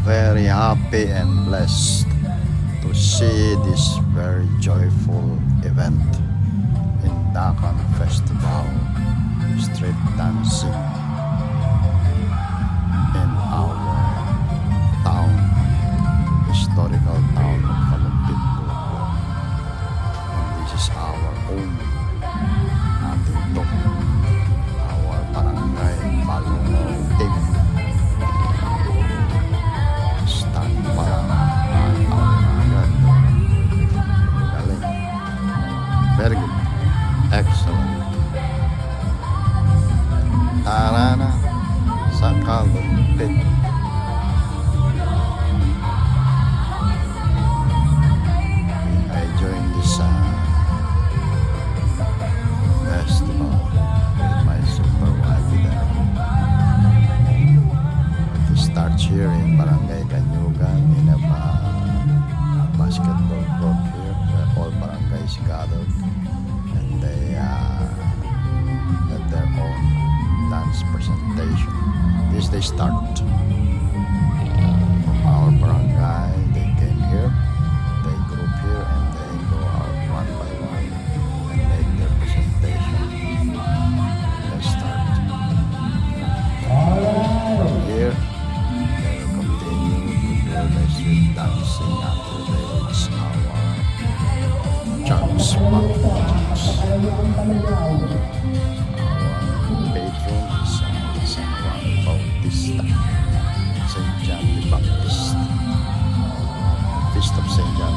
very happy and blessed to see this very joyful event in Dakan Festival street dancing in our town, historical town of Kalumpit, Bulacan. And this is our own ating to, our barangay Balong Team. Start para agad. Galing. Very good. Excellent. Tara na sa Kalumpit. I joined this festival with my supervisor. It starts here in Barangay Kanyugan in a basketball court here where all barangays gathered, and they had their own dance presentation. This they start from our barangay. They came here, they group here, and they go out one by one and make their presentation. They start from here. They will continue to do the street dancing until they reach our church spot. Patron is San Juan Bautista, St. John the Baptist, Feast of St. John